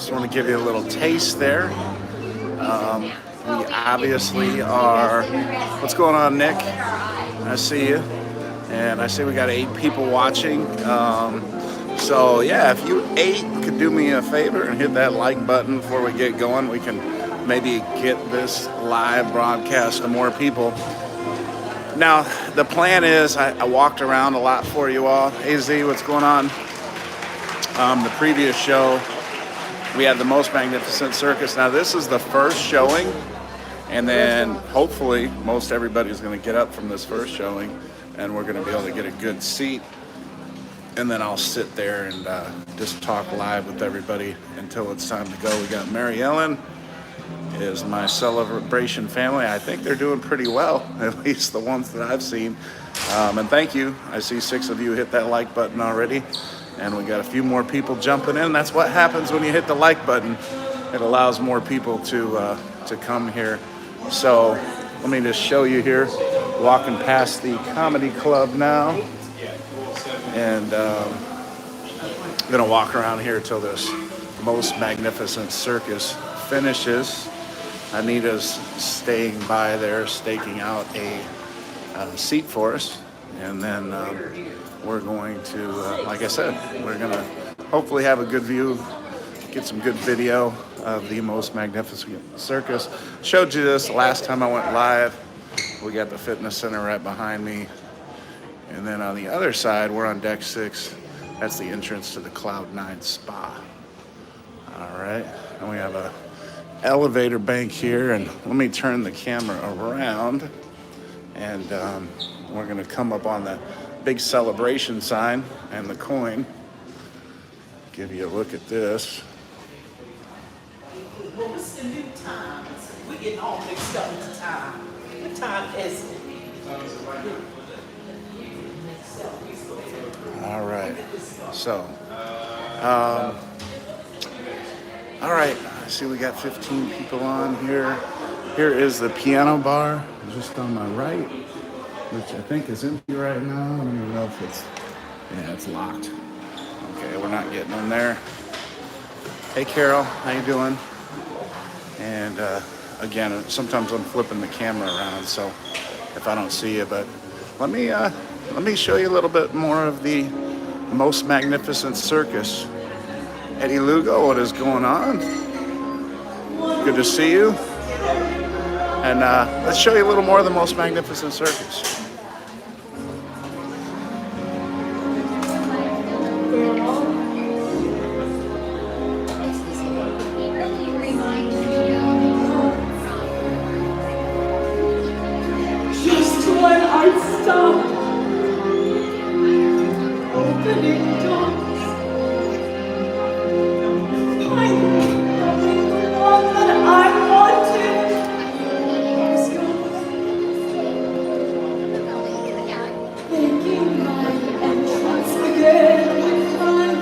just want to give you a little taste there. We obviously are, what's going on, Nick? I see you. And I see we got 8 people watching. So yeah, if you 8 could do me a favor and hit that like button before we get going, we can maybe get this live broadcast to more people. Now, the plan is, I walked around a lot for you all. AZ, what's going on? The previous show, we had the Most Magnificent Circus. Now, this is the first showing, and then hopefully most everybody's going to get up from this first showing, and we're going to be able to get a good seat. And then I'll sit there and just talk live with everybody until it's time to go. We got Mary Ellen is my celebration family. I think they're doing pretty well, at least the ones that I've seen. And thank you. I see 6 of you hit that like button already, and we got a few more people jumping in. That's what happens when you hit the like button. It allows more people to come here. So let me just show you here, walking past the comedy club now, and I'm gonna walk around here till this Most Magnificent Circus finishes. Anita's staying by there, staking out a seat for us, and then we're going to, like I said, we're gonna hopefully have a good view, get some good video of the Most Magnificent Circus. Showed you this last time I went live. We got the fitness center right behind me, and then on the other side, we're on deck 6. That's the entrance to the Cloud9 Spa. All right, and we have a elevator bank here, and let me turn the camera around, and we're gonna come up on the big celebration sign and the coin. Give you a look at this. What's the new time? We're getting all mixed up in the time. What time is it? All right, so all right, I see we got 15 people on here. Here is the piano bar, just on my right, which I think is empty right now. I don't even know if it's, yeah, it's locked. Okay, we're not getting in there. Hey Carol, how you doing? And again, sometimes I'm flipping the camera around, so if I don't see you, but let me show you a little bit more of the Most Magnificent Circus. Eddie Lugo, what is going on? Good to see you. And let's show you a little more of the Most Magnificent Circus. Just when I stop opening doors, finally having the one that I wanted was yours. Making my entrance again with my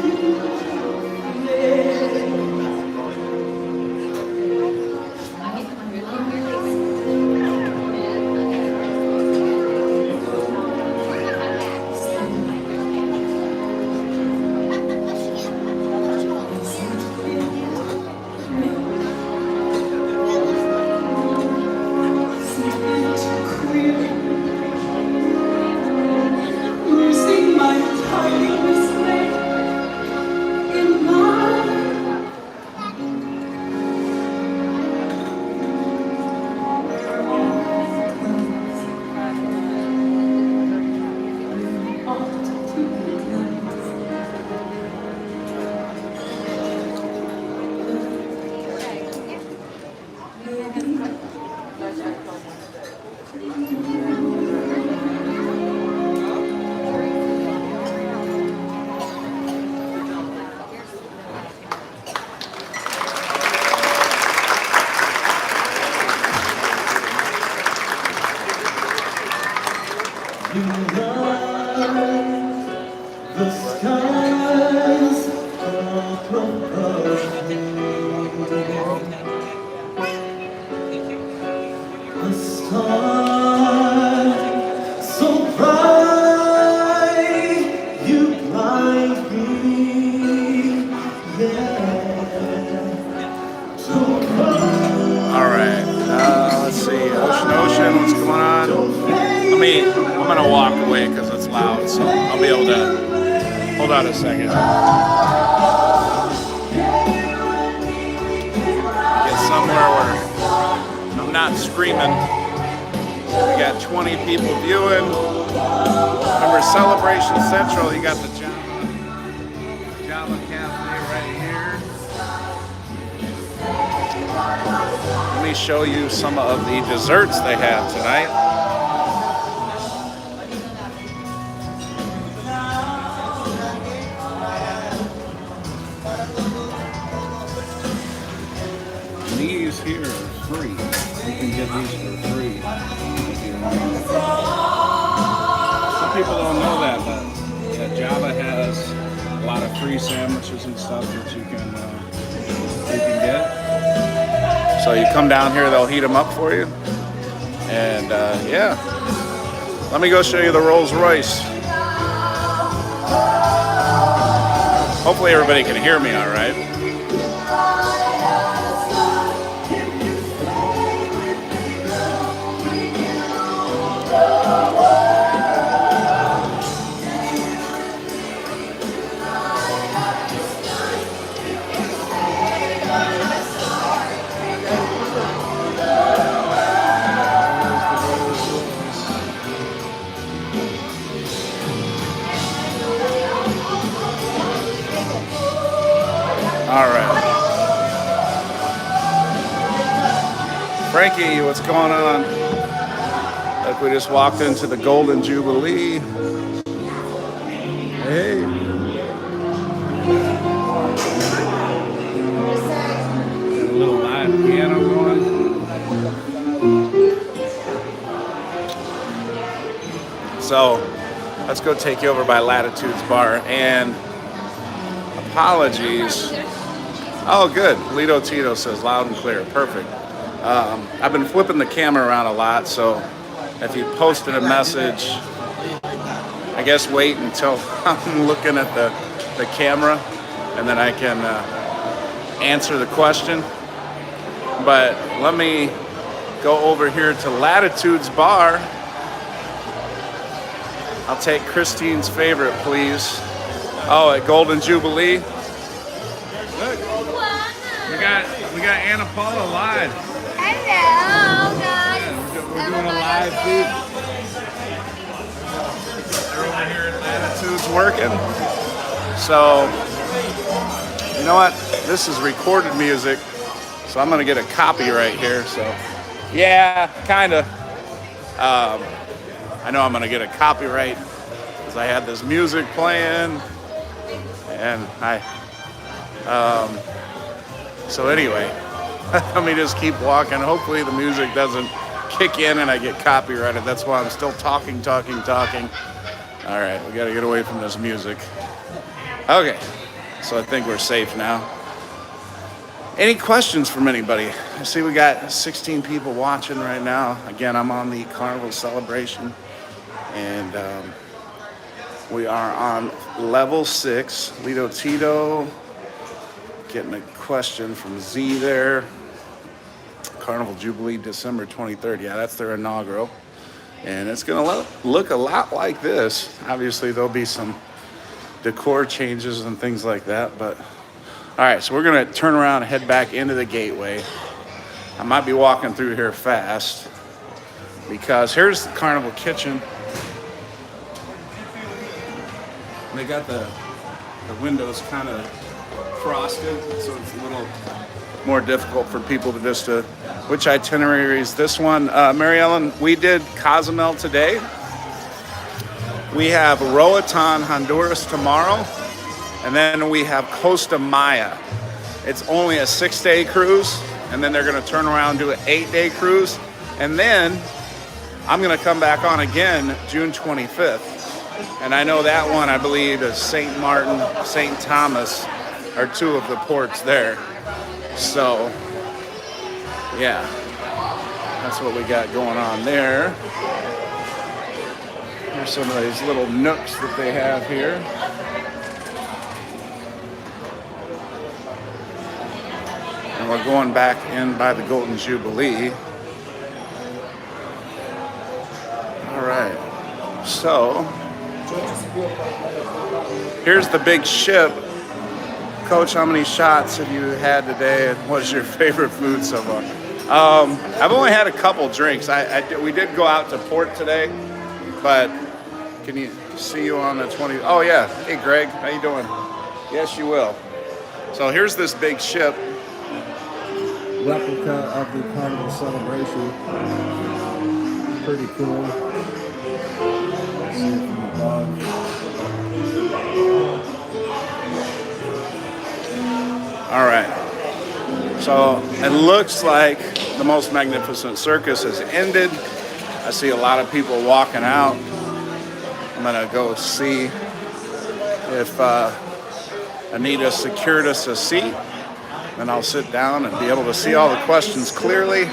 The skies up above me, a star so bright you blind me, yeah. I'm gonna walk away because it's loud, so I'll be able to. Hold on a second. Get somewhere where I'm not screaming. We got 20 people viewing. Remember, Celebration Central, you got the Java Cafe right here. Let me show you some of the desserts they have tonight. These here are free. You can get these for free if you want. Some people don't know that, but yeah, Java has a lot of free sandwiches and stuff that you can get. So you come down here, they'll heat them up for you. And yeah, let me go show you the Rolls Royce. Hopefully everybody can hear me all right. All right. Frankie, what's going on? Like we just walked into the Golden Jubilee. Hey. Got a little live piano going. So, let's go take you over by Latitude's Bar. And apologies. Oh, good. Lito Tito says loud and clear. Perfect. I've been flipping the camera around a lot, so if you posted a message, I guess wait until I'm looking at the camera, and then I can answer the question. But let me go over here to Latitude's Bar. I'll take Christine's favorite, please. Oh, at Golden Jubilee. Look, we got Anna Paula live. Hello, guys. We're doing a live feed. They're over here at Latitude's working. So, you know what? This is recorded music, so I'm gonna get a copyright here. So, yeah, kinda. I know I'm gonna get a copyright because I had this music playing, and so anyway, let me just keep walking. Hopefully the music doesn't kick in and I get copyrighted. That's why I'm still talking. All right, we gotta get away from this music. Okay, so I think we're safe now. Any questions from anybody? I see we got 16 people watching right now. Again, I'm on the Carnival celebration, and we are on level 6. Lito Tito, getting a question from Z there. Carnival Jubilee, December 23rd. Yeah, that's their inaugural. And it's gonna look a lot like this. Obviously, there'll be some decor changes and things like that, but all right, so we're gonna turn around and head back into the gateway. I might be walking through here fast because here's the Carnival kitchen. They got the windows kind of frosted, so it's a little more difficult for people to just which itinerary is this one? Mary Ellen, we did Cozumel today. We have Roatan, Honduras tomorrow, and then we have Costa Maya. It's only a 6-day cruise, and then they're gonna turn around and do an 8-day cruise, and then I'm gonna come back on again June 25th. And I know that one, I believe, is St. Martin, St. Thomas are two of the ports there. So, yeah, that's what we got going on there. Here's some of these little nooks that they have here. And we're going back in by the Golden Jubilee. All right. So, here's the big ship. Coach, how many shots have you had today, and what's your favorite food so far? I've only had a couple drinks. We did go out to port today, but can you see you on the 20? Oh yeah. Hey Greg, how you doing? Yes, you will. So here's this big ship. Replica of the Carnival celebration. Pretty cool. See it from above. All right. So it looks like the Most Magnificent Circus has ended. I see a lot of people walking out. I'm gonna go see if Anita secured us a seat. Then I'll sit down and be able to see all the questions clearly.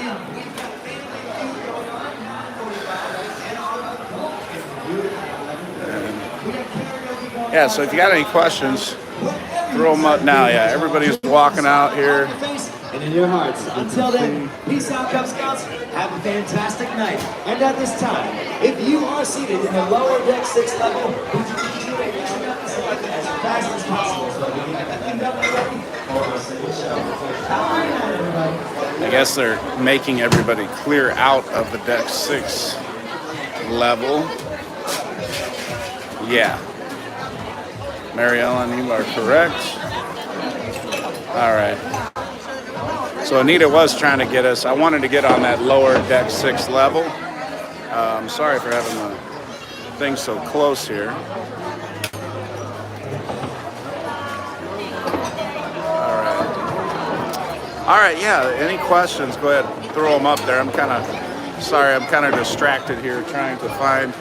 And yeah, so if you got any questions, throw them up now. Yeah, everybody's walking out here. And in your hearts. Until then, peace out, Cub Scouts. Have a fantastic night. And at this time, if you are seated in the lower deck 6 level, would you as fast as possible so we can get the thing done ready for our second show. I guess they're making everybody clear out of the deck 6 level. Yeah. Mary Ellen, you are correct. All right. So Anita was trying to get us. I wanted to get on that lower deck 6 level. I'm sorry for having the thing so close here. All right, yeah, any questions, go ahead, throw them up there. I'm kind of distracted here trying to find,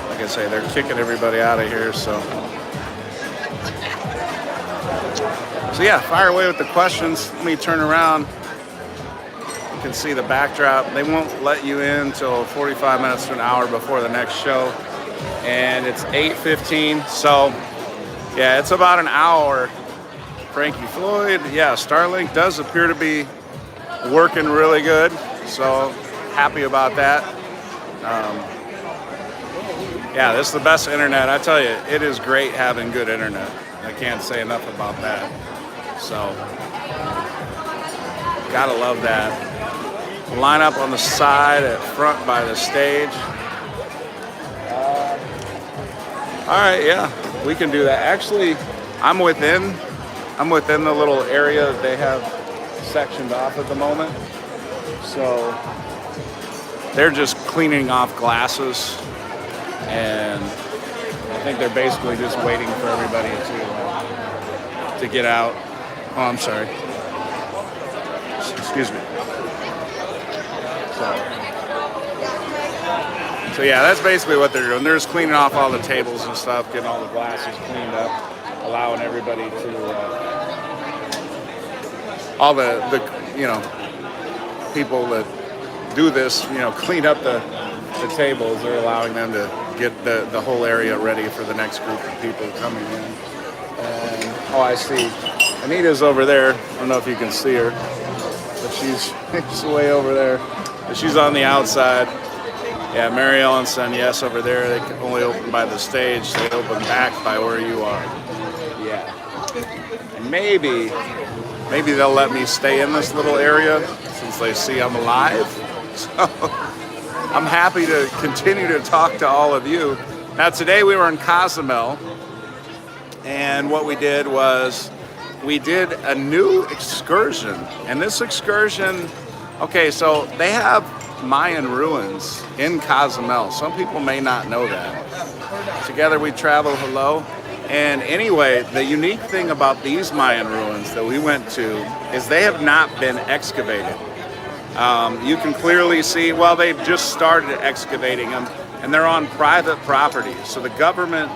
like I say, they're kicking everybody out of here, so yeah, fire away with the questions. Let me turn around. You can see the backdrop. They won't let you in until 45 minutes to an hour before the next show, and it's 8:15, so yeah, it's about an hour. Frankie Floyd, yeah, Starlink does appear to be working really good, so happy about that. Yeah, this is the best internet. I tell you, it is great having good internet. I can't say enough about that. So, gotta love that. Line up on the side at front by the stage. All right, yeah. We can do that. Actually, I'm within the little area that they have sectioned off at the moment. So they're just cleaning off glasses, and I think they're basically just waiting for everybody to get out. Oh, I'm sorry. Excuse me. So yeah, that's basically what they're doing. They're just cleaning off all the tables and stuff, getting all the glasses cleaned up, allowing everybody to, all the people that do this, clean up the tables. They're allowing them to get the whole area ready for the next group of people coming in. And, oh, I see. Anita's over there. I don't know if you can see her, but she's way over there. But she's on the outside. Yeah, Mary Ellen said yes over there. They can only open by the stage. They open back by where you are. Yeah. And maybe they'll let me stay in this little area since they see I'm alive. So I'm happy to continue to talk to all of you. Now today we were in Cozumel, and what we did was we did a new excursion. And this excursion, okay, so they have Mayan ruins in Cozumel. Some people may not know that. Together we travel hello. And anyway, the unique thing about these Mayan ruins that we went to is they have not been excavated. You can clearly see, well, they've just started excavating them, and they're on private property. So the government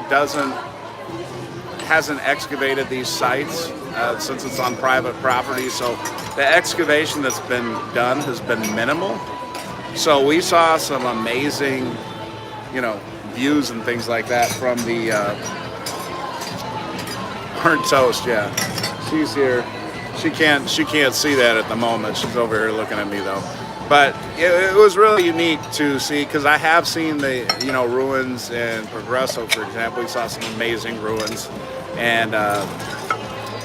hasn't excavated these sites since it's on private property. So the excavation that's been done has been minimal. So we saw some amazing, views and things like that from the burnt toast. Yeah, she's here. She can't see that at the moment. She's over here looking at me though. But it was really unique to see, because I have seen the ruins in Progresso, for example. We saw some amazing ruins, and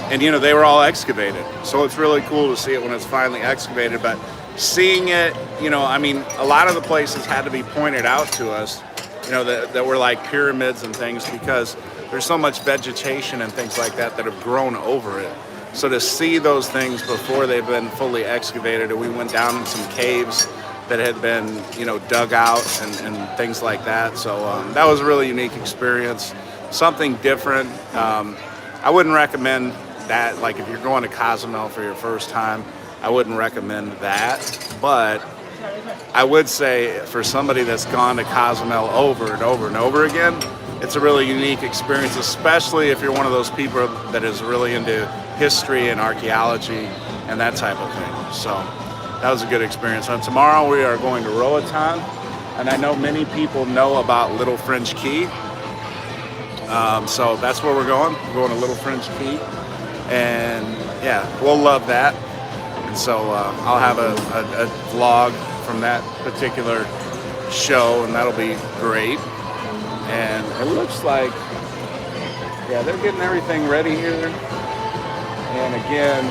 they were all excavated. So it's really cool to see it when it's finally excavated. But seeing it, I mean, a lot of the places had to be pointed out to us, that were like pyramids and things, because there's so much vegetation and things like that have grown over it. So to see those things before they've been fully excavated, and we went down in some caves that had been, dug out and things like that. So that was a really unique experience, something different. I wouldn't recommend that, like if you're going to Cozumel for your first time, I wouldn't recommend that. But I would say for somebody that's gone to Cozumel over and over and over again, it's a really unique experience, especially if you're one of those people that is really into history and archaeology and that type of thing. So that was a good experience. And tomorrow we are going to Roatan, and I know many people know about Little French Key. So that's where we're going. We're going to Little French Key, and yeah, we'll love that. And so I'll have a vlog from that particular show, and that'll be great. And it looks like, yeah, they're getting everything ready here. And again,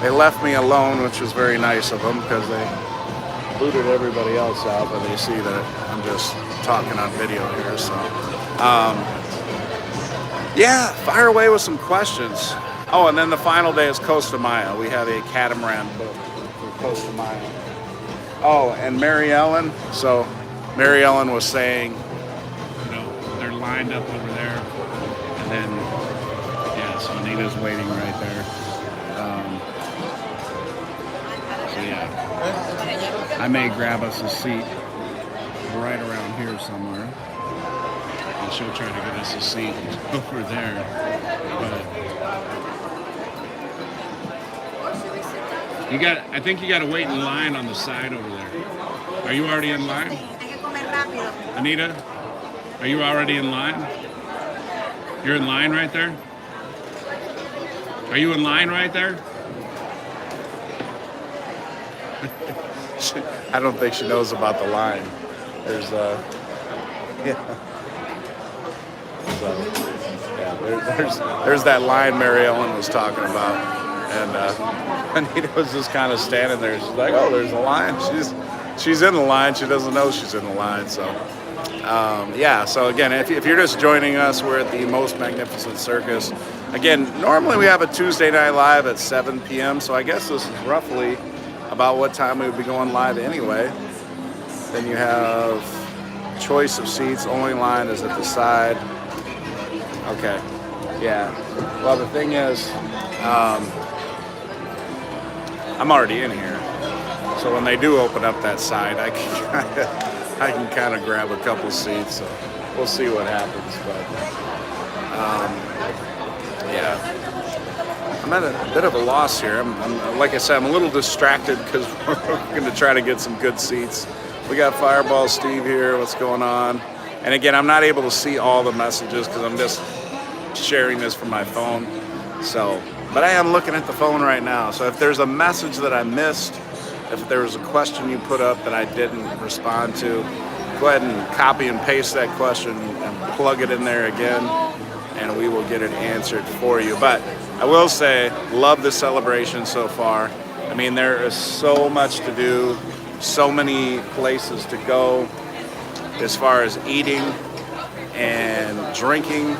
they left me alone, which was very nice of them, because they booted everybody else out, but they see that I'm just talking on video here. So, yeah, fire away with some questions. Oh, and then the final day is Costa Maya. We have a catamaran boat for Costa Maya. Oh, and Mary Ellen. So Mary Ellen was saying, they're lined up over there, and then, yeah, so Anita's waiting right there. So yeah, I may grab us a seat right around here somewhere, and she'll try to get us a seat over there. But I think you got to wait in line on the side over there. Are you already in line? Anita, are you already in line? You're in line right there? Are you in line right there? I don't think she knows about the line. There's yeah. So, yeah, there's that line Mary Ellen was talking about. And Anita was just kind of standing there. She's like, oh, there's a line. She's in the line. She doesn't know she's in the line. So, yeah. So again, if you're just joining us, we're at the Most Magnificent Circus. Again, normally we have a Tuesday night live at 7 p.m. So I guess this is roughly about what time we would be going live anyway. Then you have choice of seats. Only line is at the side. Okay. Yeah. Well, the thing is, I'm already in here, so when they do open up that side, I can kind of grab a couple seats. So we'll see what happens. But yeah, I'm at a bit of a loss here. I'm like I said, I'm a little distracted because we're going to try to get some good seats. We got Fireball Steve here. What's going on? And again, I'm not able to see all the messages because I'm just sharing this from my phone. So. But I am looking at the phone right now, so if there's a message that I missed, if there was a question you put up that I didn't respond to, go ahead and copy and paste that question and plug it in there again, and we will get it answered for you. But I will say, love the celebration so far. I mean, there is so much to do, so many places to go as far as eating and drinking.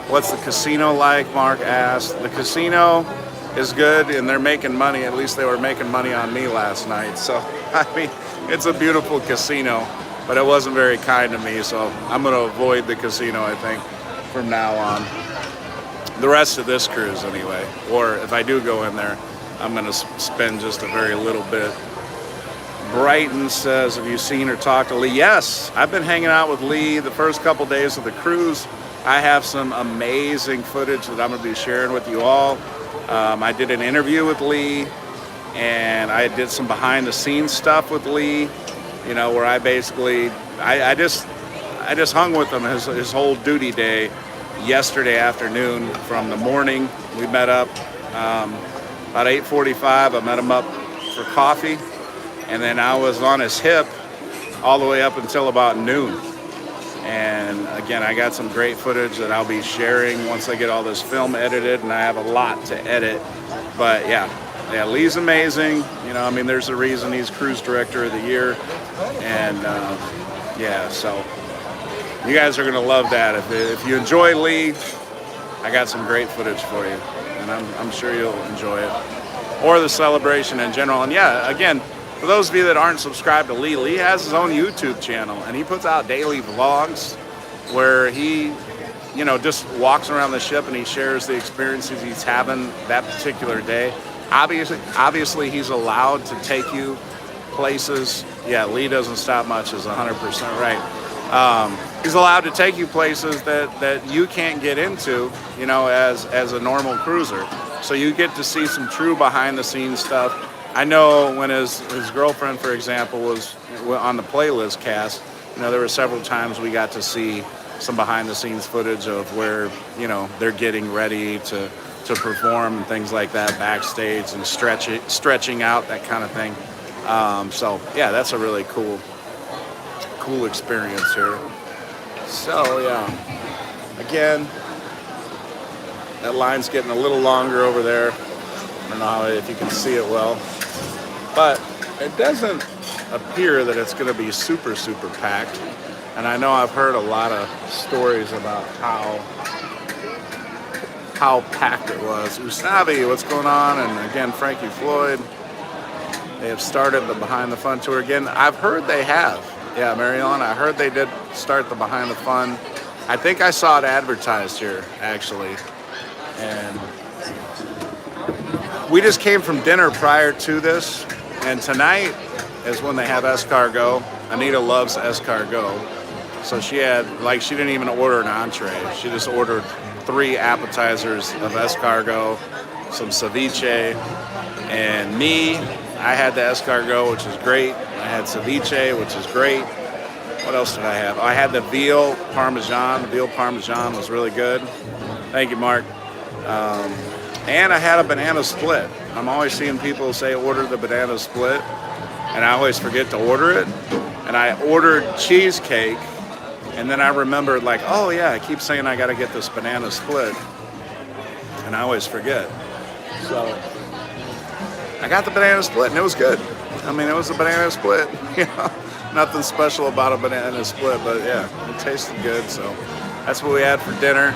What's the casino like? Mark asked. The casino is good, and they're making money. At least they were making money on me last night. So, I mean, it's a beautiful casino, but it wasn't very kind to me. So I'm going to avoid the casino, I think, from now on. The rest of this cruise, anyway. Or if I do go in there, I'm going to spend just a very little bit. Brighton says, have you seen or talked to Lee? Yes, I've been hanging out with Lee the first couple days of the cruise. I have some amazing footage that I'm going to be sharing with you all. I did an interview with Lee, and I did some behind the scenes stuff with Lee, where I basically, I just hung with him his whole duty day yesterday afternoon from the morning. We met up about 8:45. I met him up for coffee, and then I was on his hip all the way up until about noon. And again, I got some great footage that I'll be sharing once I get all this film edited, and I have a lot to edit. But yeah, Lee's amazing. You know, I mean, there's a reason he's Cruise Director of the Year. And yeah, so you guys are gonna love that. If you enjoy Lee, I got some great footage for you, and I'm sure you'll enjoy it. Or the celebration in general. And yeah, again, for those of you that aren't subscribed to Lee, Lee has his own YouTube channel, and he puts out daily vlogs where he, you know, just walks around the ship and he shares the experiences he's having that particular day. Obviously, he's allowed to take you places. Yeah, Lee doesn't stop much is 100% right. He's allowed to take you places that you can't get into, you know, as a normal cruiser. So you get to see some true behind-the-scenes stuff. I know when his girlfriend, for example, was on the playlist cast, you know, there were several times we got to see some behind-the-scenes footage of where, you know, they're getting ready to perform and things like that backstage and stretching out, that kind of thing. So yeah, that's a really cool experience here. So yeah, again, that line's getting a little longer over there. I don't know if you can see it well, but it doesn't appear that it's going to be super packed. And I know I've heard a lot of stories about how packed it was. Usavi, what's going on? And again, Frankie Floyd, they have started the Behind the Fun tour again. I've heard they have. Yeah, Marion, I heard they did start the Behind the Fun. I think I saw it advertised here, actually. And we just came from dinner prior to this, and tonight is when they have escargot. Anita loves escargot. So she didn't even order an entree. She just ordered 3 appetizers of escargot, some ceviche, and me, I had the escargot, which is great. I had ceviche, which is great. What else did I have? I had the veal parmesan. The veal parmesan was really good. Thank you, Mark. And I had a banana split. I'm always seeing people say order the banana split, and I always forget to order it. And I ordered cheesecake, and then I remembered, like, oh yeah, I keep saying I gotta get this banana split, and I always forget. So I got the banana split, and it was good. I mean, it was a banana split. You know, nothing special about a banana split, but yeah, it tasted good. So that's what we had for dinner.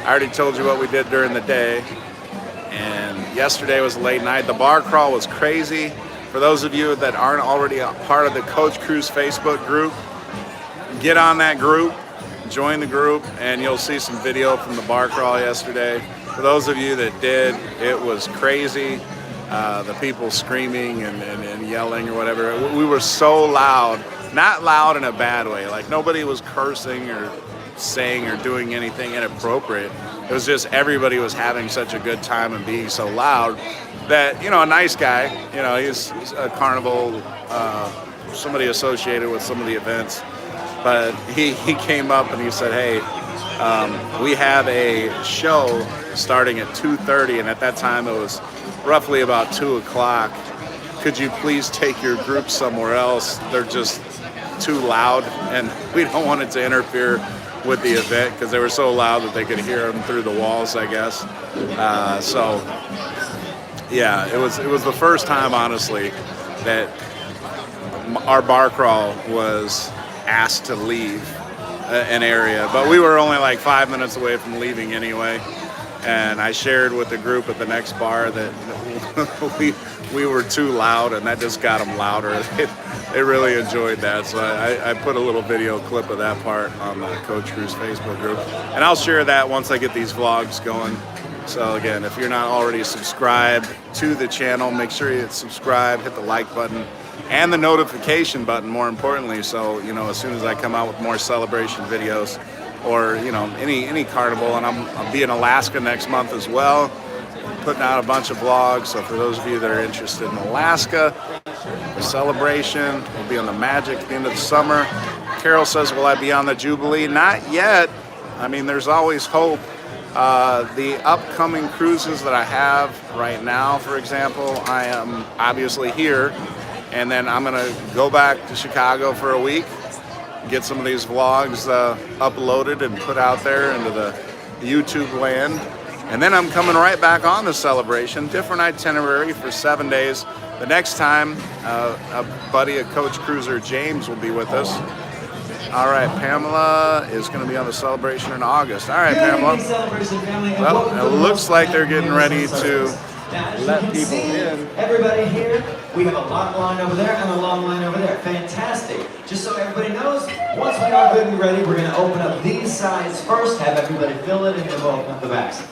I already told you what we did during the day. And yesterday was a late night. The bar crawl was crazy. For those of you that aren't already a part of the Coach Cruise Facebook group, get on that group, join the group, and you'll see some video from the bar crawl yesterday. For those of you that did, it was crazy. The people screaming and yelling or whatever. We were so loud, not loud in a bad way. Like nobody was cursing or saying or doing anything inappropriate. It was just everybody was having such a good time and being so loud that, you know, a nice guy, you know, he's a Carnival, somebody associated with some of the events, but he came up and he said, hey, we have a show starting at 2:30, and at that time it was roughly about 2 o'clock. Could you please take your group somewhere else? They're just too loud, and we don't want it to interfere with the event because they were so loud that they could hear them through the walls, I guess. So yeah, it was the first time, honestly, that our bar crawl was asked to leave an area, but we were only like 5 minutes away from leaving anyway. And I shared with the group at the next bar that we were too loud, and that just got them louder. They really enjoyed that. So I put a little video clip of that part on the Coach Cruise Facebook group. And I'll share that once I get these vlogs going. So again, if you're not already subscribed to the channel, make sure you hit subscribe, hit the like button, and the notification button, more importantly. So, you know, as soon as I come out with more celebration videos, or, you know, any carnival, and I'll be in Alaska next month as well, putting out a bunch of vlogs. So for those of you that are interested in Alaska, the celebration will be on the Magic at the end of the summer. Carol says, will I be on the Jubilee? Not yet. I mean, there's always hope. The upcoming cruises that I have right now, for example, I am obviously here, and then I'm gonna go back to Chicago for a week, get some of these vlogs uploaded and put out there into the YouTube land. And then I'm coming right back on the celebration, different itinerary for 7 days. The next time, a buddy of Coach Cruiser, James, will be with us. All right, Pamela is going to be on the celebration in August. All right, Pamela. Well, it looks like they're getting ready to let people in. Everybody here, we have a long line over there and a long line over there. Fantastic. Just so everybody knows, once we are good and ready, we're going to open up these sides first, have everybody fill it, and then we'll open up the backs.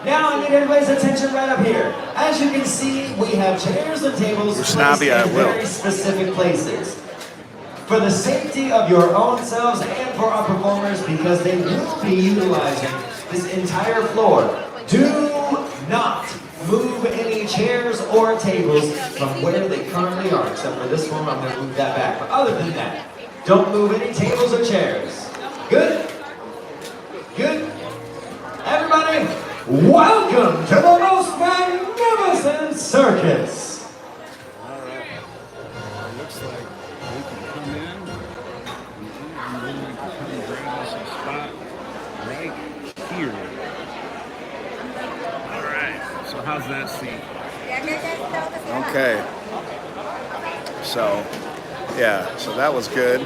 Now I need everybody's attention right up here. As you can see, we have chairs and tables placed in very specific places. For the safety of your own selves and for our performers, because they will be utilizing this entire floor, do not move any chairs or tables from where they currently are, except for this one. I'm going to move that back. But other than that, don't move any tables or chairs. Good? Good? Everybody, welcome to the most magnificent circus. All right. It looks like we can come in and then we can come grab us a spot right here. All right. So how's that seat? Okay. So, yeah, so that was good.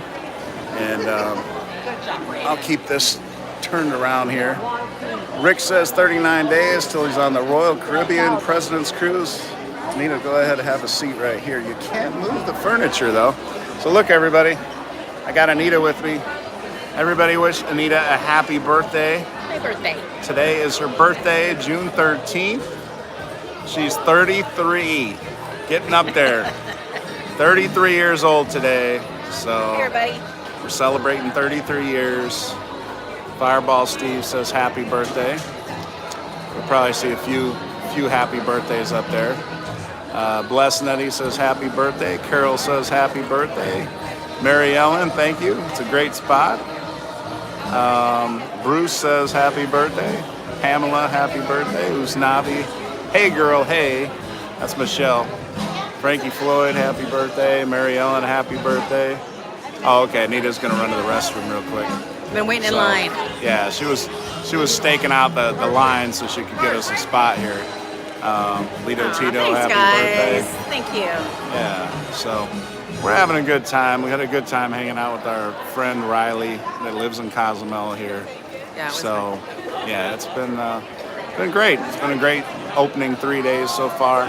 And I'll keep this turned around here. Rick says 39 days till he's on the Royal Caribbean President's Cruise. Anita, go ahead and have a seat right here. You can't move the furniture though. So look, everybody, I got Anita with me. Everybody wish Anita a happy birthday. Happy birthday. Today is her birthday, June 13th. She's 33, getting up there. 33 years old today. So Here, buddy. we're celebrating 33 years. Fireball Steve says happy birthday. We'll probably see a few happy birthdays up there. Bless Nettie says happy birthday. Carol says happy birthday. Mary Ellen, thank you. It's a great spot. Bruce says happy birthday. Pamela, happy birthday. Usnavi, hey girl, hey. That's Michelle. Frankie Floyd, happy birthday. Mary Ellen, happy birthday. Oh, okay. Anita's gonna run to the restroom real quick. Been waiting in line. Yeah, she was staking out the line so she could get us a spot here. Lito Tito, thanks, happy guys. birthday. Thank you. Yeah, so we're having a good time. We had a good time hanging out with our friend Riley that lives in Cozumel here. Yeah, it was so yeah, it's been great. It's been a great opening 3 days so far.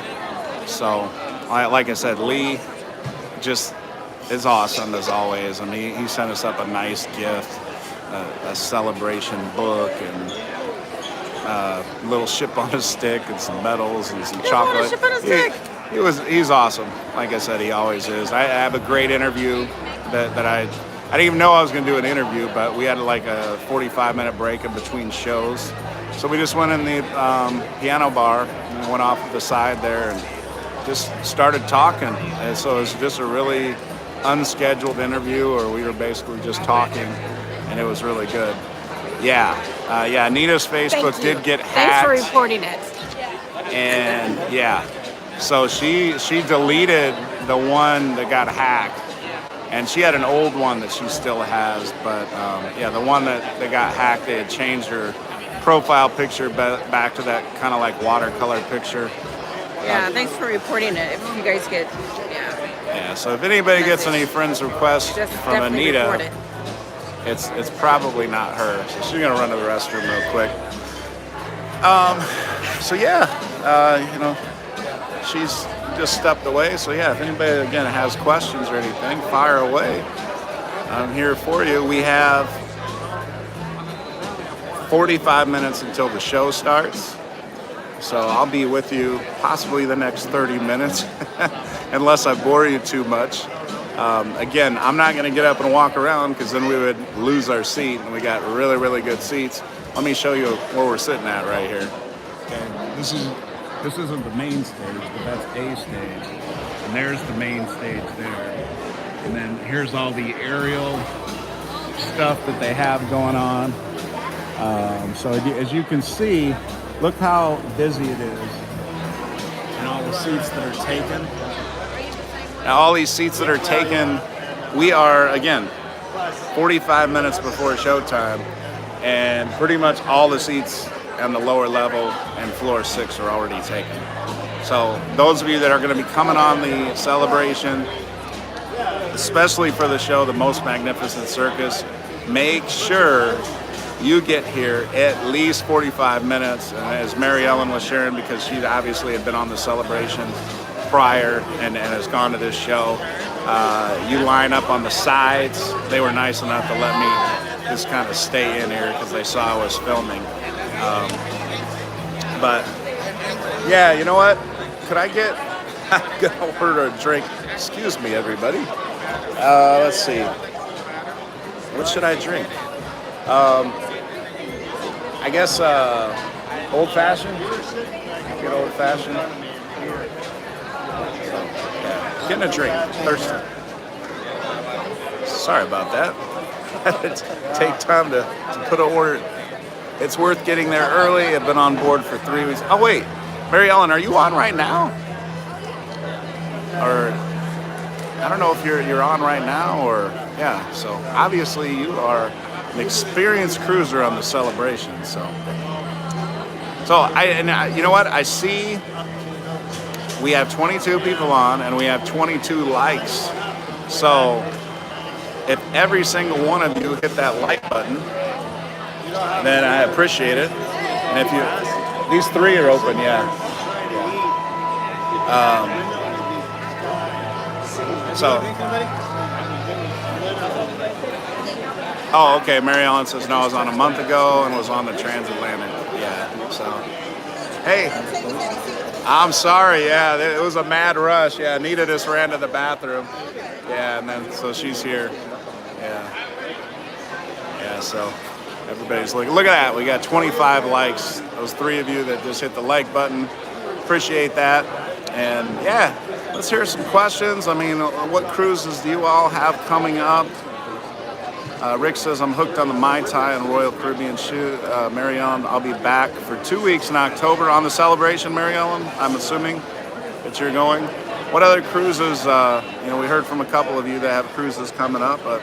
So like I said, Lee just is awesome as always. I mean, he sent us up a nice gift. A celebration book and a little ship on a stick and some medals and some chocolate. Ship on a stick. He's awesome. Like I said, he always is. I have a great interview that I didn't even know I was going to do an interview, but we had like a 45-minute break in between shows. So we just went in the piano bar and went off to the side there and just started talking. And so it was just a really unscheduled interview, or we were basically just talking. And it was really good. Yeah. Anita's Facebook did get hacked. Thanks for reporting it. And yeah, so she deleted the one that got hacked. And she had an old one that she still has. But yeah, the one that got hacked, they had changed her profile picture back to that kind of like watercolor picture. Yeah, thanks for reporting it. If you guys get, Yeah, so if anybody gets any friends requests just from definitely Anita, report it. It's probably not her, so she's gonna run to the restroom real quick. So yeah, she's just stepped away. So yeah, if anybody again has questions or anything, fire away. I'm here for you. We have 45 minutes until the show starts, so I'll be with you possibly the next 30 minutes, unless I bore you too much. Again, I'm not going to get up and walk around because then we would lose our seat, and we got really, really good seats. Let me show you where we're sitting at right here. Okay, this isn't the main stage, but that's A stage, and there's the main stage there. And then here's all the aerial stuff that they have going on. So as you can see, look how busy it is, and all the seats that are taken. Now, all these seats that are taken, we are, again, 45 minutes before showtime, and pretty much all the seats on the lower level and floor 6 are already taken. So those of you that are going to be coming on the celebration, especially for the show, the Most Magnificent Circus, make sure you get here at least 45 minutes. And as Mary Ellen was sharing, because she obviously had been on the celebration prior and has gone to this show, you line up on the sides. They were nice enough to let me just kind of stay in here because they saw I was filming. But yeah, you know what? Could I get, I'm gonna order a drink. Excuse me, everybody. Let's see. What should I drink? I guess old fashioned. Get old fashioned. Yeah, getting a drink. Thirsty. Sorry about that. Take time to put an order. It's worth getting there early. I've been on board for 3 weeks. Oh wait, Mary Ellen, are you on right now? Or I don't know if you're on right now or yeah. So obviously you are an experienced cruiser on the celebration. So you know what? I see we have 22 people on and we have 22 likes. So if every single one of you hit that like button, then I appreciate it. And if you, these 3 are open, yeah. Oh, okay. Mary Ellen says no. I was on a month ago and was on the transatlantic. Yeah. So, hey, I'm sorry. Yeah, it was a mad rush. Yeah, Anita just ran to the bathroom. Yeah, and then so she's here. Yeah. Yeah. So. Everybody's looking. Look at that. We got 25 likes. Those 3 of you that just hit the like button. Appreciate that. And yeah, let's hear some questions. I mean, what cruises do you all have coming up? Rick says, I'm hooked on the Mai Tai and Royal Caribbean shoot. Mary Ellen, I'll be back for 2 weeks in October on the celebration, Mary Ellen, I'm assuming that you're going. What other cruises, we heard from a couple of you that have cruises coming up, but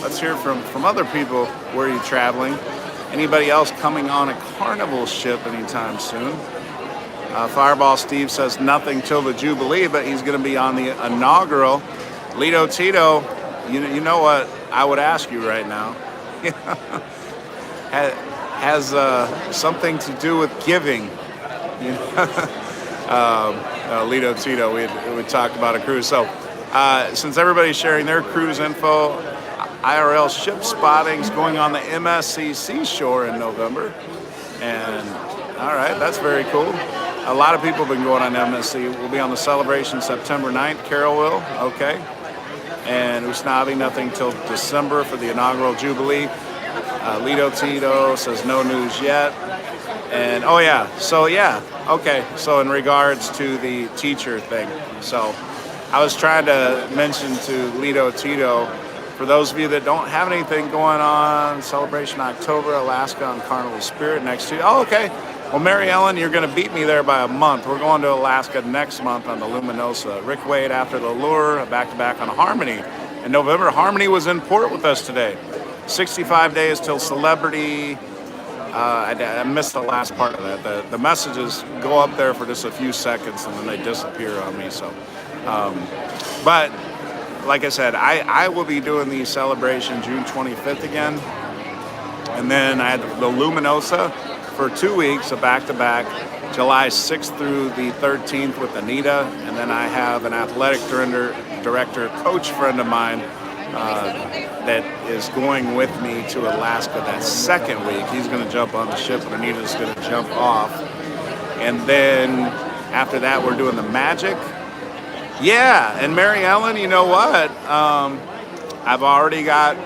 let's hear from other people. Where are you traveling? Anybody else coming on a Carnival ship anytime soon? Fireball Steve says nothing till the Jubilee, but he's going to be on the inaugural. Lido Tito, you know what I would ask you right now? has something to do with giving. You know? Lido Tito, we would talk about a cruise. So since everybody's sharing their cruise info, IRL ship spotting's going on the MSC Seashore in November. And all right, that's very cool. A lot of people have been going on MSC. We'll be on the celebration September 9th, Carol will, okay. And Usnavi, nothing till December for the inaugural Jubilee. Lido Tito says no news yet. And oh yeah, so yeah, okay. So in regards to the teacher thing, so I was trying to mention to Lido Tito, for those of you that don't have anything going on, Celebration October, Alaska on Carnival Spirit next year. Oh, okay. Well, Mary Ellen, you're going to beat me there by a month. We're going to Alaska next month on the Luminosa. Rick Wade after the Lure, back-to-back on Harmony. In November, Harmony was in port with us today. 65 days till Celebrity. I missed the last part of that. The messages go up there for just a few seconds and then they disappear on me. So, but like I said, I will be doing the celebration June 25th again. And then I had the Luminosa for 2 weeks, a back-to-back, July 6th through the 13th with Anita. And then I have an athletic director, coach friend of mine that is going with me to Alaska that second week. He's going to jump on the ship and Anita's going to jump off. And then after that, we're doing the Magic. Yeah, and Mary Ellen, you know what? I've already got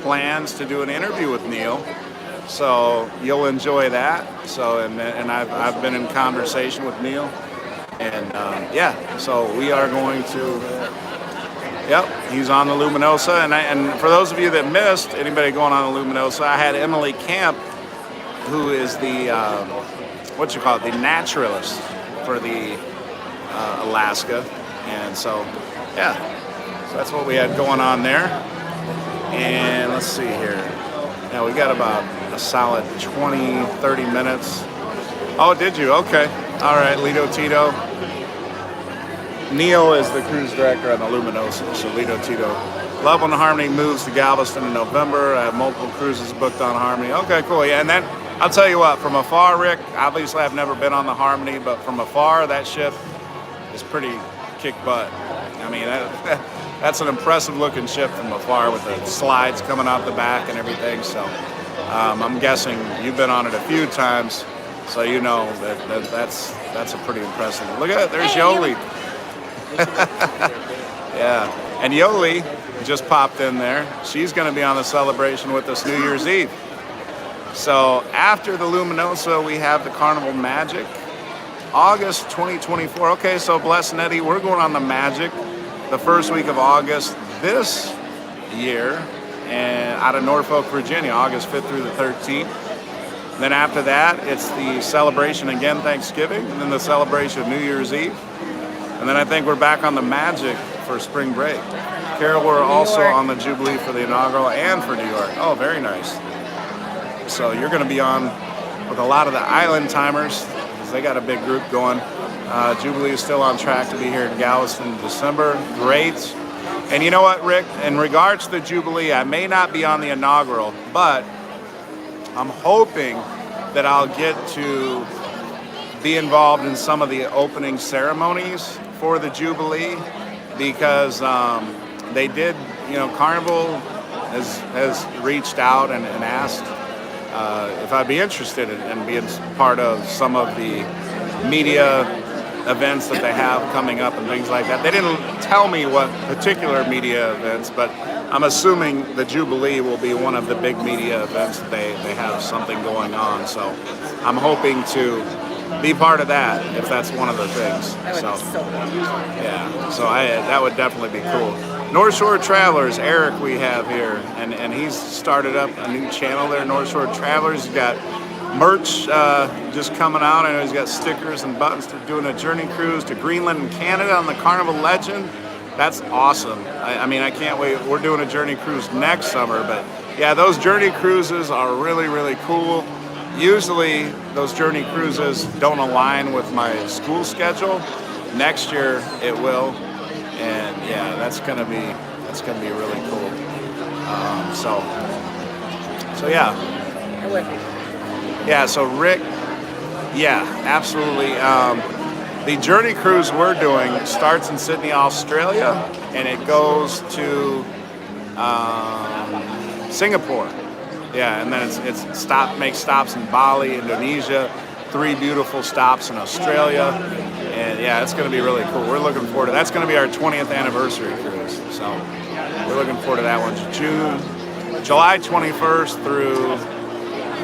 plans to do an interview with Neil, so you'll enjoy that. So, and I've been in conversation with Neil, and yeah, so we are going to. Yep, he's on the Luminosa, and for those of you that missed, anybody going on the Luminosa, I had Emily Camp, who is the the naturalist for the Alaska. And so, yeah, so that's what we had going on there. And let's see here. Now we got about a solid 20, 30 minutes. Oh, did you? Okay. All right, Lido Tito. Neil is the cruise director on the Luminosa, so Lido Tito. Love when the Harmony moves to Galveston in November. I have multiple cruises booked on Harmony. Okay, cool. Yeah, and then I'll tell you what, from afar, Rick, obviously I've never been on the Harmony, but from afar, that ship is pretty kick butt. I mean, that's an impressive looking ship from afar with the slides coming out the back and everything. So I'm guessing you've been on it a few times, so you know that's a pretty impressive. Look at it, there's Yoli. Yeah, and Yoli just popped in there. She's going to be on the celebration with us New Year's Eve. So after the Luminosa, we have the Carnival Magic, August 2024. Okay, so Bless Nettie, we're going on the Magic the first week of August this year, and out of Norfolk, Virginia, August 5th through the 13th. Then after that, it's the celebration again, Thanksgiving, and then the celebration of New Year's Eve. And then I think we're back on the Magic for spring break. Carol, we're also on the Jubilee for the inaugural and for New York. Oh, very nice. So you're going to be on with a lot of the Island Timers, because they got a big group going. Jubilee is still on track to be here in Galveston in December. Great. And you know what, Rick? In regards to the Jubilee, I may not be on the inaugural, but I'm hoping that I'll get to be involved in some of the opening ceremonies for the Jubilee, because they did, you know, Carnival has reached out and asked if I'd be interested in being part of some of the media events that they have coming up and things like that. They didn't tell me what particular media events, but I'm assuming the Jubilee will be one of the big media events that they have something going on. So I'm hoping to be part of that if that's one of the things. That would be so cool. Yeah, so that would definitely be cool. North Shore Travelers, Eric we have here, and he's started up a new channel there, North Shore Travelers. He's got merch just coming out. I know he's got stickers and buttons to doing a journey cruise to Greenland and Canada on the Carnival Legend. That's awesome. I mean, I can't wait. We're doing a journey cruise next summer, but yeah, those journey cruises are really, really cool. Usually those journey cruises don't align with my school schedule. Next year it will, and yeah, that's gonna be really cool. So yeah. It would be. Yeah, so Rick, yeah, absolutely. The journey cruise we're doing starts in Sydney, Australia, and it goes to Singapore. Yeah, and then it's makes stops in Bali, Indonesia, 3 beautiful stops in Australia, and yeah, it's going to be really cool. We're looking forward to that's going to be our 20th anniversary cruise, so we're looking forward to that one. July 21st through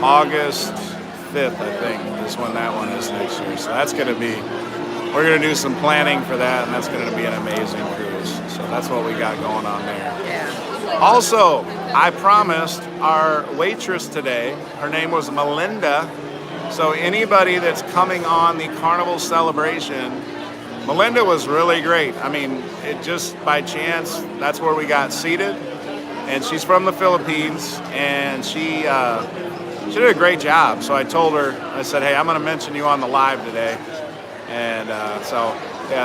August 5th, I think, is when that one is next year. So that's going to be, we're going to do some planning for that, and that's going to be an amazing cruise. So that's what we got going on there. Yeah. Also, I promised our waitress today, her name was Melinda. So anybody that's coming on the Carnival celebration, Melinda was really great. I mean, it just by chance, that's where we got seated. And she's from the Philippines, and she did a great job. So I told her, I said, hey, I'm going to mention you on the live today. And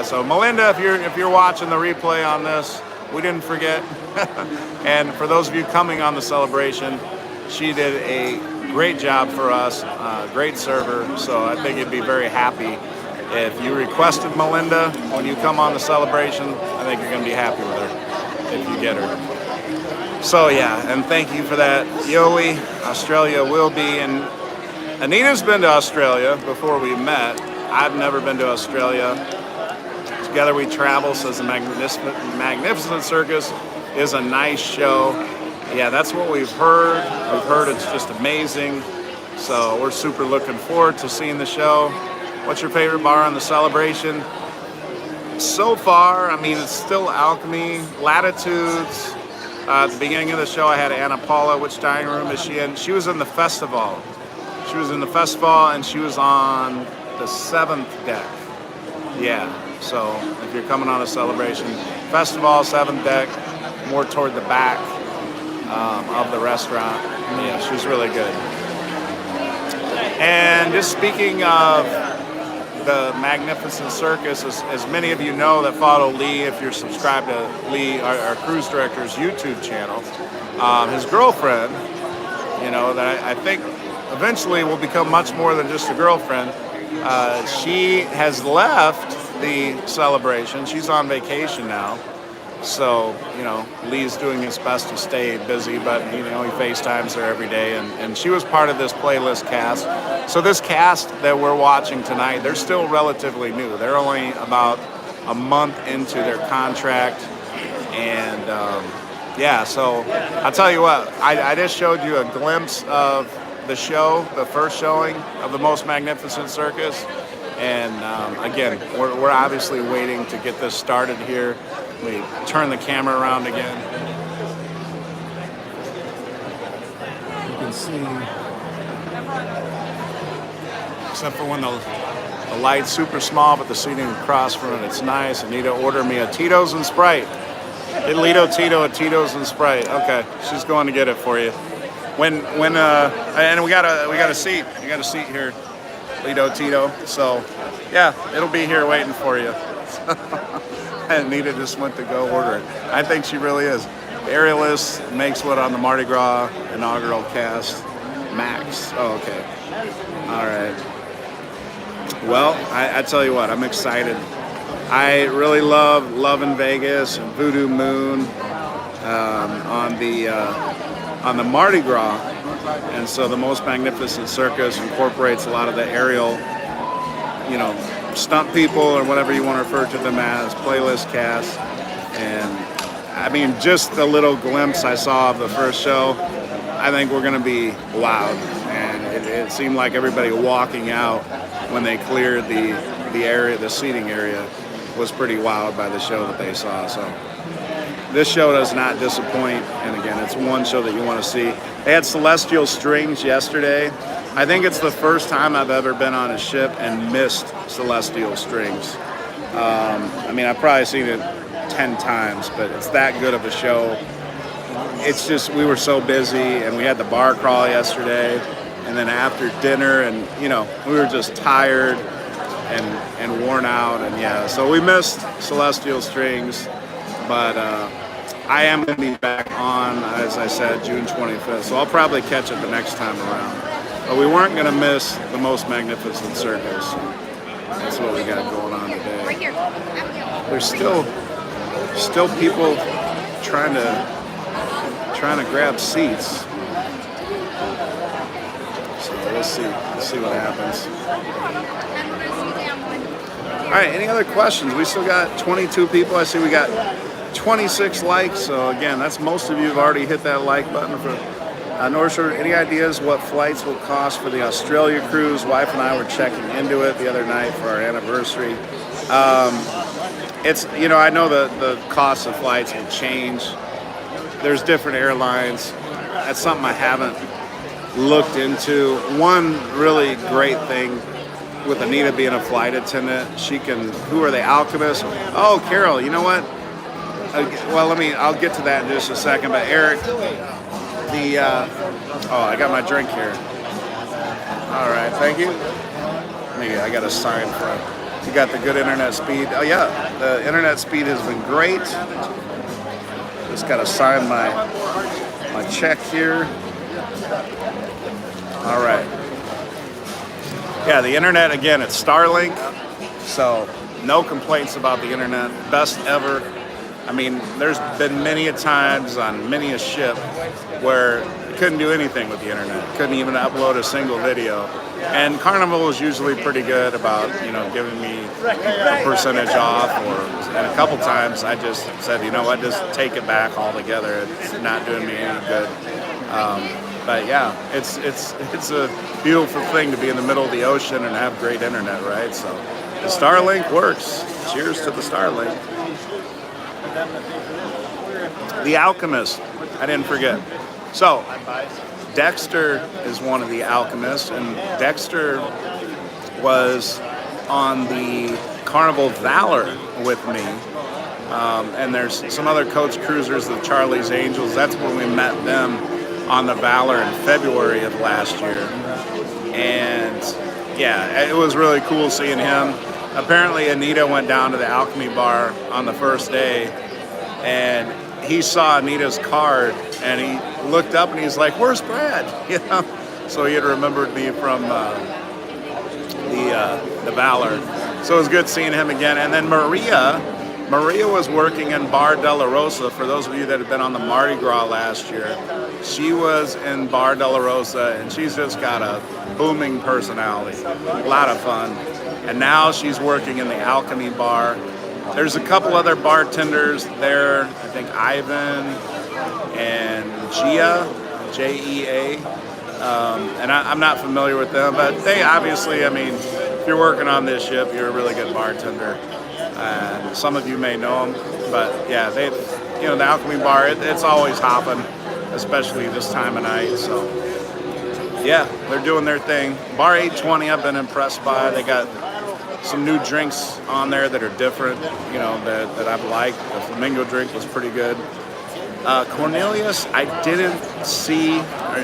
so Melinda, if you're watching the replay on this, we didn't forget. And for those of you coming on the celebration, she did a great job for us, great server. So I think you'd be very happy if you requested Melinda when you come on the celebration. I think you're going to be happy with her if you get her. So yeah, and thank you for that. Yoli, Australia will be, and Anita's been to Australia before we met. I've never been to Australia. Together We Travel says the Magnificent Circus is a nice show. Yeah, that's what we've heard. We've heard it's just amazing. So we're super looking forward to seeing the show. What's your favorite bar on the celebration? So far, I mean, it's still Alchemy, Latitudes. At the beginning of the show, I had Anna Paula. Which dining room is she in? She was in the festival. She was in the festival, and she was on the 7th deck. Yeah. So if you're coming on a celebration festival, 7th deck, more toward the back of the restaurant. Yeah, she's really good. And just speaking of the Magnificent Circus, as many of you know that follow Lee, if you're subscribed to Lee, our cruise director's YouTube channel, his girlfriend, you know, that I think eventually will become much more than just a girlfriend. She has left the celebration. She's on vacation now. So, you know, Lee's doing his best to stay busy, but, you know, he FaceTimes her every day. And she was part of this playlist cast. So this cast that we're watching tonight, they're still relatively new. They're only about a month into their contract. And, yeah, so I'll tell you what, I just showed you a glimpse of the show, the first showing of the Most Magnificent Circus. And again, we're obviously waiting to get this started here. Let me turn the camera around again. You can see, except for when the light's super small, but the seating across from it, it's nice. Anita ordered me a Tito's and Sprite. Get Lido Tito a Tito's and Sprite. Okay, she's going to get it for you. And we got a seat. You got a seat here, Lido Tito. So yeah, it'll be here waiting for you. And Anita just went to go order it. I think she really is. Aerialist makes what on the Mardi Gras inaugural cast? Max. Oh, okay. All right. Well, I tell you what, I'm excited. I really love Love in Vegas and Voodoo Moon on the Mardi Gras, and so the Most Magnificent Circus incorporates a lot of the aerial, you know, stunt people or whatever you want to refer to them as, playlist cast. And I mean, just the little glimpse I saw of the first show, I think we're going to be loud. And it seemed like everybody walking out when they cleared the area, the seating area, was pretty wowed by the show that they saw. So this show does not disappoint. And again, it's one show that you want to see. They had Celestial Strings yesterday. I think it's the first time I've ever been on a ship and missed Celestial Strings. I mean, I've probably seen it 10 times, but it's that good of a show. It's just, we were so busy, and we had the bar crawl yesterday, and then after dinner, and, you know, we were just tired and worn out, and yeah, so we missed Celestial Strings, but I am going to be back on, as I said, June 25th, so I'll probably catch it the next time around. But we weren't going to miss the Most Magnificent Circus. That's what we got going on today. Right here. There's still people trying to grab seats. So we'll see what happens. All right, any other questions? We still got 22 people. I see we got 26 likes. So again, that's most of you have already hit that like button for North Shore. Any ideas what flights will cost for the Australia cruise? Wife and I were checking into it the other night for our anniversary. It's, you know, I know the cost of flights will change. There's different airlines. That's something I haven't looked into. One really great thing with Anita being a flight attendant, she can, who are they, Alchemists? Oh, Carol, you know what? Well, I'll get to that in just a second, but Eric, I got my drink here. All right, thank you. I got a sign for it. You got the good internet speed. Oh yeah, the internet speed has been great. Just got to sign my check here. All right. Yeah, the internet, again, it's Starlink, so no complaints about the internet. Best ever. I mean, there's been many a times on many a ship where you couldn't do anything with the internet. Couldn't even upload a single video. And Carnival is usually pretty good about, you know, giving me a percentage off, and a couple times I just said, you know what, just take it back altogether. It's not doing me any good. But yeah, it's a beautiful thing to be in the middle of the ocean and have great internet, right? So the Starlink works. Cheers to the Starlink. The Alchemist, I didn't forget. So Dexter is one of the alchemists, and Dexter was on the Carnival Valor with me. And there's some other coach cruisers, the Charlie's Angels. That's when we met them on the Valor in February of last year. And yeah, it was really cool seeing him. Apparently Anita went down to the Alchemy Bar on the first day, and he saw Anita's card, and he looked up and he's like, "Where's Brad?" You know, so he had remembered me from the Valor. So it was good seeing him again. And then Maria was working in Bar de la Rosa. For those of you that have been on the Mardi Gras last year, she was in Bar de la Rosa, and she's just got a booming personality, a lot of fun. And now she's working in the Alchemy Bar. There's a couple other bartenders there. I think Ivan and Gia, J-E-A. And I'm not familiar with them, but they obviously, I mean, if you're working on this ship, you're a really good bartender. And some of you may know them, but yeah, the Alchemy Bar, it's always hopping, especially this time of night. So yeah, they're doing their thing. Bar 820, I've been impressed by. They got some new drinks on there that are different, that I've liked. The flamingo drink was pretty good. Cornelius, I didn't see, I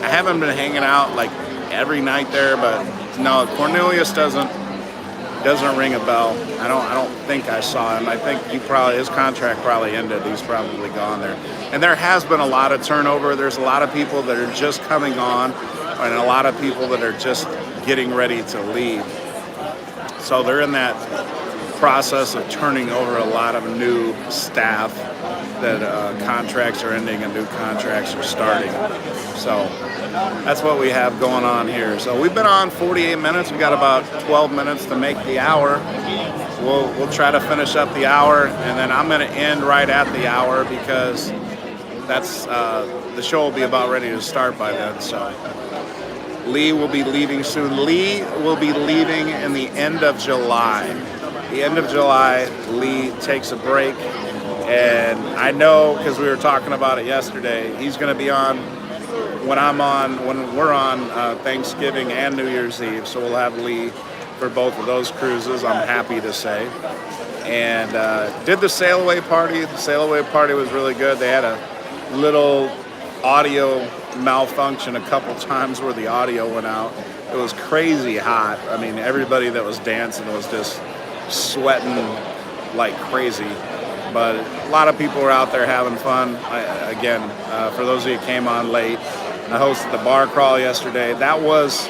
haven't been hanging out like every night there, but no, Cornelius doesn't ring a bell. I don't think I saw him. I think his contract probably ended. He's probably gone there. And there has been a lot of turnover. There's a lot of people that are just coming on, and a lot of people that are just getting ready to leave. So they're in that process of turning over a lot of new staff, that contracts are ending and new contracts are starting. So that's what we have going on here. So we've been on 48 minutes. We got about 12 minutes to make the hour. We'll try to finish up the hour, and then I'm going to end right at the hour because that's the show will be about ready to start by then. So Lee will be leaving soon. Lee will be leaving in the end of July. The end of July, Lee takes a break, and I know because we were talking about it yesterday, he's going to be on when we're on Thanksgiving and New Year's Eve. So we'll have Lee for both of those cruises, I'm happy to say. And did the sail away party. The sail away party was really good. They had a little audio malfunction a couple times where the audio went out. It was crazy hot. I mean, everybody that was dancing was just sweating like crazy. But a lot of people were out there having fun. For those of you who came on late, I hosted the bar crawl yesterday. That was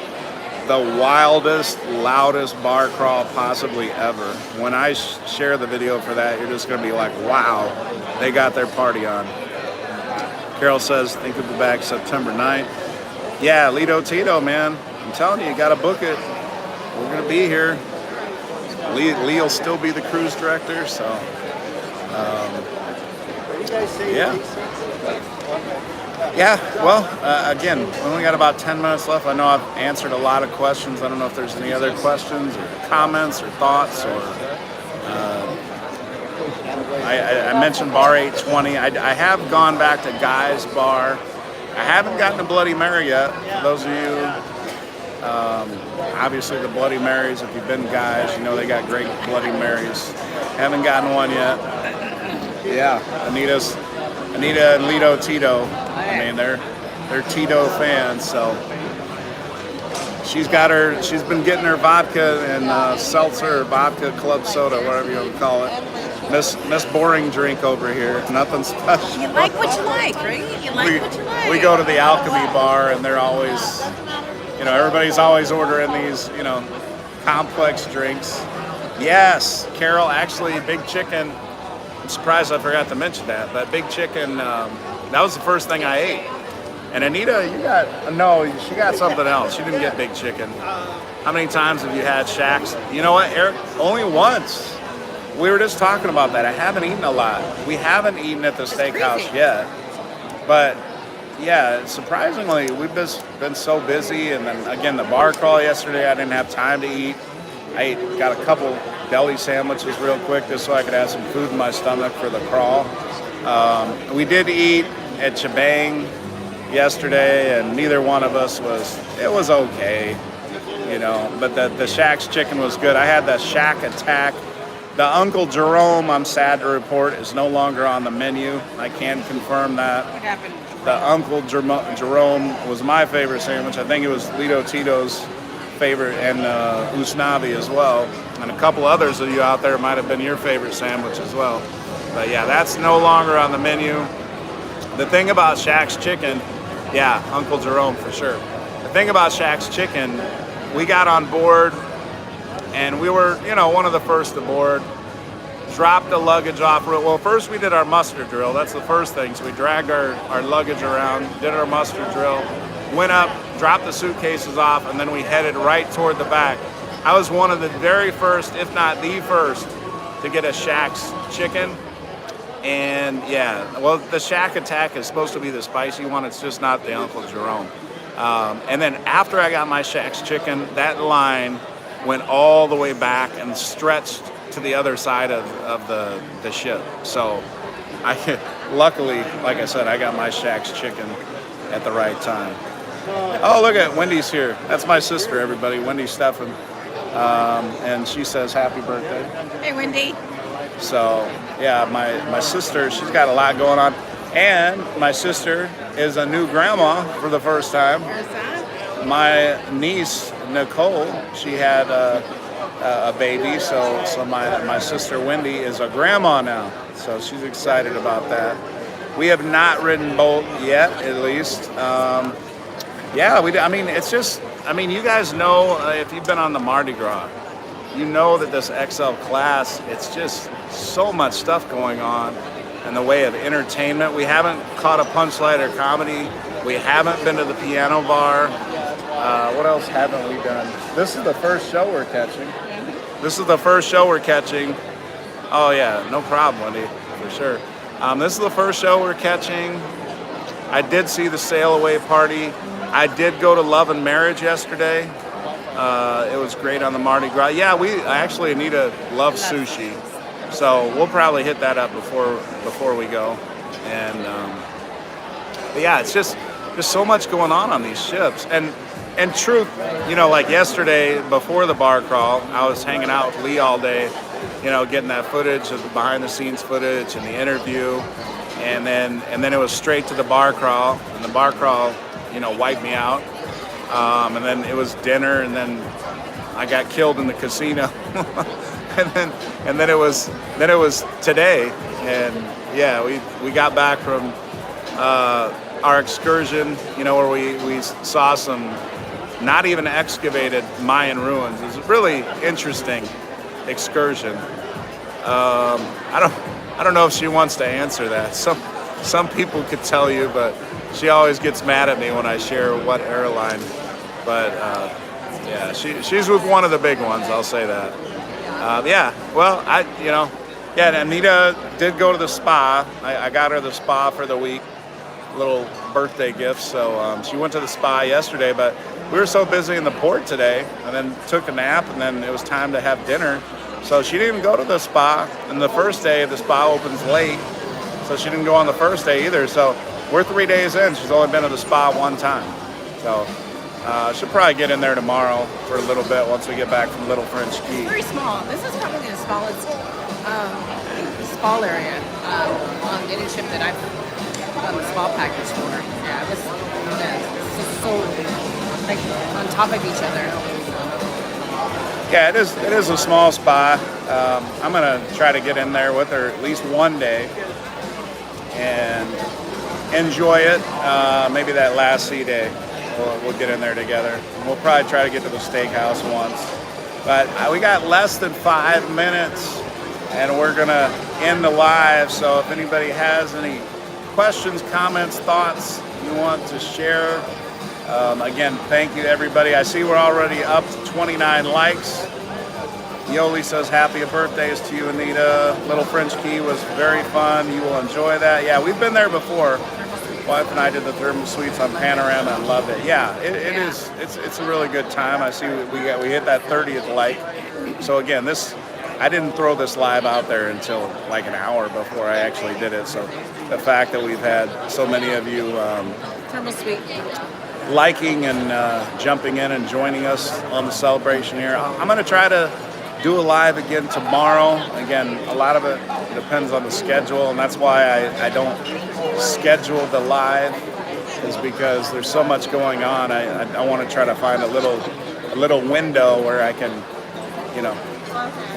the wildest, loudest bar crawl possibly ever. When I share the video for that, you're just going to be like, wow, they got their party on. Carol says, think we'll be back September 9th. Yeah, Lido Tito, man. I'm telling you, you got to book it. We're going to be here. Lee will still be the cruise director, so yeah. Well, again, we only got about 10 minutes left. I know I've answered a lot of questions. I don't know if there's any other questions or comments or thoughts, or I mentioned Bar 820. I have gone back to Guy's Bar. I haven't gotten a Bloody Mary yet. For those of you, obviously the Bloody Marys, if you've been Guys, you know they got great Bloody Marys. Haven't gotten one yet. Yeah, Anita and Lido Tito. I mean, they're Tito fans, so she's been getting her vodka and seltzer, or vodka club soda, whatever you want to call it. Miss Boring Drink over here. Nothing special. You like what you like, right? You like what you like. We go to the Alchemy Bar, and they're always, everybody's always ordering these, complex drinks. Yes, Carol, actually, Big Chicken. I'm surprised I forgot to mention that, but Big Chicken, that was the first thing I ate. And Anita, she got something else. She didn't get Big Chicken. How many times have you had Shacks? You know what, Eric? Only once. We were just talking about that. I haven't eaten a lot. We haven't eaten at the steakhouse yet. But yeah, surprisingly, we've just been so busy. And then again, the bar crawl yesterday, I didn't have time to eat. I got a couple deli sandwiches real quick just so I could have some food in my stomach for the crawl. We did eat at Chibang yesterday, and neither one of us it was okay. you know. But the Shack's chicken was good. I had the Shack Attack. The Uncle Jerome, I'm sad to report, is no longer on the menu. I can confirm that. What happened? The Uncle Jerome was my favorite sandwich. I think it was Lito Tito's favorite, and Usnavi as well. And a couple others of you out there might have been your favorite sandwich as well. But yeah, that's no longer on the menu. The thing about Shack's chicken, yeah, Uncle Jerome for sure. The thing about Shack's chicken, we got on board and we were, you know, one of the first aboard. Dropped the luggage off. Well, first we did our muster drill. That's the first thing. So we dragged our luggage around, did our muster drill, went up, dropped the suitcases off, and then we headed right toward the back. I was one of the very first, if not the first, to get a Shack's chicken. And yeah, well, the Shack Attack is supposed to be the spicy one. It's just not the Uncle Jerome. And then after I got my Shack's chicken, that line went all the way back and stretched to the other side of the ship. So luckily, like I said, I got my Shack's chicken at the right time. Oh, look at Wendy's here. That's my sister, everybody, Wendy Steffen. And she says happy birthday. Hey, Wendy. So yeah, my sister, she's got a lot going on. And my sister is a new grandma for the first time. Where's that? My niece, Nicole, she had a baby, so my sister Wendy is a grandma now, so she's excited about that. We have not ridden Bolt yet, at least. Yeah, I mean, it's just, I mean, you guys know, if you've been on the Mardi Gras, you know that this XL class, it's just so much stuff going on in the way of entertainment. We haven't caught a punchline or comedy. We haven't been to the piano bar. What else haven't we done? This is the first show we're catching. This is the first show we're catching. Oh yeah, no problem, Wendy, for sure. This is the first show we're catching. I did see the Sail Away party. I did go to Love and Marriage yesterday. It was great on the Mardi Gras. Yeah, actually, Anita loves sushi. So we'll probably hit that up before we go. And but yeah, it's just so much going on these ships. And truth, you know, like yesterday before the bar crawl, I was hanging out with Lee all day, you know, getting that footage of the behind the scenes footage and the interview, and then it was straight to the bar crawl, and the bar crawl, you know, wiped me out, and then it was dinner, and then I got killed in the casino, and then it was today, and yeah, we got back from our excursion, you know, where we saw some not even excavated Mayan ruins. It was a really interesting excursion. I don't know if she wants to answer that. Some people could tell you, but she always gets mad at me when I share what airline. But yeah, she's with one of the big ones. I'll say that. Yeah. Well, yeah. Anita did go to the spa. I got her the spa for the week. Little birthday gift. So she went to the spa yesterday, but we were so busy in the port today, and then took a nap, and then it was time to have dinner. So she didn't go to the spa. And the first day, the spa opens late, so she didn't go on the first day either. So we're 3 days in. She's only been to the spa one time. So she'll probably get in there tomorrow for a little bit once we get back from Little French Key. Very small. This is probably the smallest spa area on any ship that I've done the spa package for. Yeah, it's just so like on top of each other. Yeah, it is a small spa. I'm gonna try to get in there with her at least one day and enjoy it. Maybe that last sea day, we'll get in there together. We'll probably try to get to the steakhouse once. But we got less than 5 minutes, and we're gonna end the live. So if anybody has any questions, comments, thoughts you want to share, again, thank you everybody. I see we're already up to 29 likes. Yoli says happy birthdays to you, Anita. Little French Key was very fun. You will enjoy that. Yeah, we've been there before. Wife and I did the thermal suites on Panorama and loved it. Yeah, it is. It's a really good time. I see we hit that 30th like. So again, I didn't throw this live out there until like an hour before I actually did it. So the fact that we've had so many of you Thermal suite. liking and jumping in and joining us on the celebration here. I'm going to try to do a live again tomorrow. Again, a lot of it depends on the schedule, and that's why I don't schedule the live, is because there's so much going on. I want to try to find a little window where I can, you know,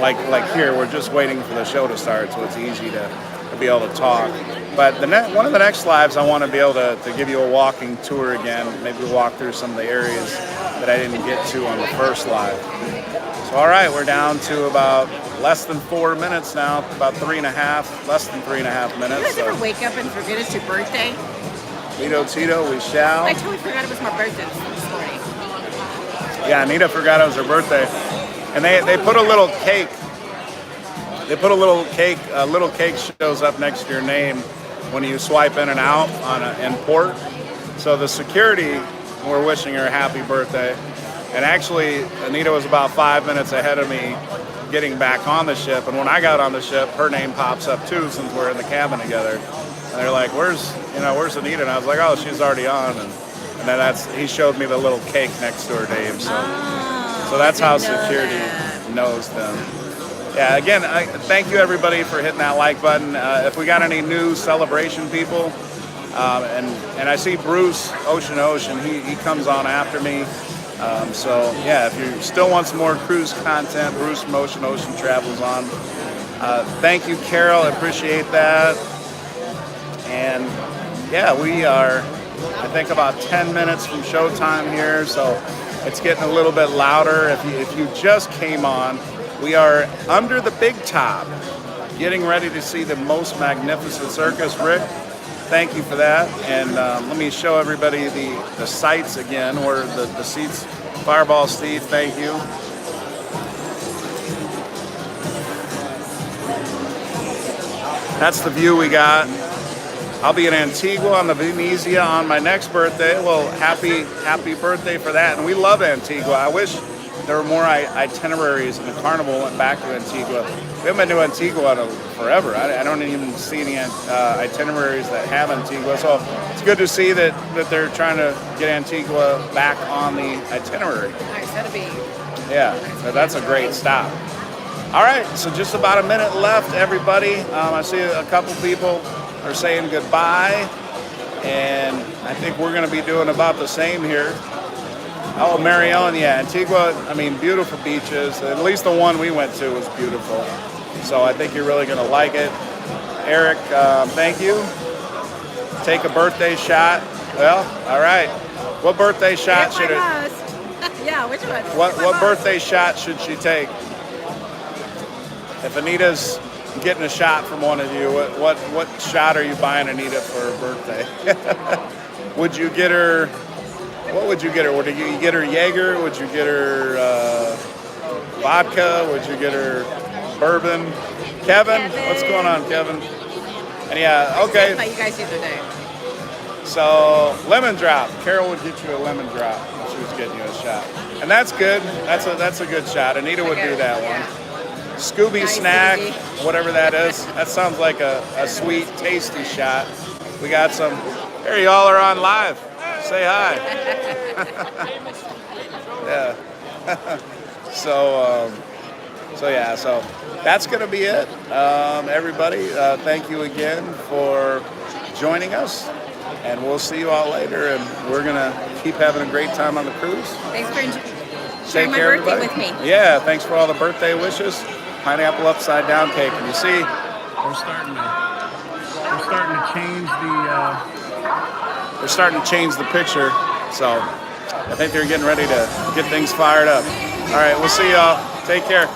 like here, we're just waiting for the show to start, so it's easy to be able to talk. But one of the next lives, I want to be able to give you a walking tour again, maybe walk through some of the areas that I didn't get to on the first live. So all right, we're down to about less than 4 minutes now, about less than 3.5 minutes. You guys ever wake up and forget it's your birthday? Lido Tito, we shall. I totally forgot it was my birthday this morning. Yeah, Anita forgot it was her birthday. And they put a little cake. They put a little cake shows up next to your name when you swipe in and out in port. So the security were wishing her a happy birthday. And actually, Anita was about 5 minutes ahead of me getting back on the ship. And when I got on the ship, her name pops up too, since we're in the cabin together. And they're like, where's Anita? And I was like, oh, she's already on. And then he showed me the little cake next to her name. So that's how security knows them. Yeah, again, thank you everybody for hitting that like button. If we got any new celebration people, and I see Bruce Ocean, he comes on after me. So yeah, if you still want some more cruise content, Bruce from Ocean Travels on. Thank you, Carol, I appreciate that. And yeah, we are, I think, about 10 minutes from showtime here, so it's getting a little bit louder. If you just came on, we are under the big top, getting ready to see the Most Magnificent Circus. Rick, thank you for that. And let me show everybody the sights again, or the seats. Fireball Steve, thank you. That's the view we got. I'll be in Antigua on the Venezia on my next birthday. Well, happy birthday for that. And we love Antigua. I wish there were more itineraries, and the Carnival went back to Antigua. We haven't been to Antigua in forever. I don't even see any itineraries that have Antigua. So it's good to see that they're trying to get Antigua back on the itinerary. Nice, that'll be. Yeah, so that's a great stop. All right, so just about a minute left, everybody. I see a couple people are saying goodbye, and I think we're going to be doing about the same here. Oh, Mary Ellen, yeah, Antigua, I mean, beautiful beaches. At least the one we went to was beautiful. So I think you're really going to like it. Eric, thank you. Take a birthday shot. Well, all right. What birthday shot should it? Yeah, which one? What birthday shot should she take? If Anita's getting a shot from one of you, what shot are you buying Anita for her birthday? Would you get her? What would you get her? Would you get her Jaeger? Would you get her vodka? Would you get her bourbon? Kevin? What's going on, Kevin? And yeah, okay. Like you guys the other day. So lemon drop. Carol would get you a lemon drop if she was getting you a shot, and that's good. That's a good shot. Anita would do that one. Scooby Nice, snack, easy. whatever that is. That sounds like a sweet, tasty shot. We got some. Here, y'all are on live. Say hi. Yeah. So that's going to be it. Everybody, thank you again for joining us. And we'll see you all later. And we're going to keep having a great time on the cruise. Thanks for Take sharing my care, birthday everybody. with me. Yeah, thanks for all the birthday wishes. Pineapple upside down cake. And you see, We're starting to change the. they're starting to change the picture. So I think they're getting ready to get things fired up. All right, we'll see y'all. Take care.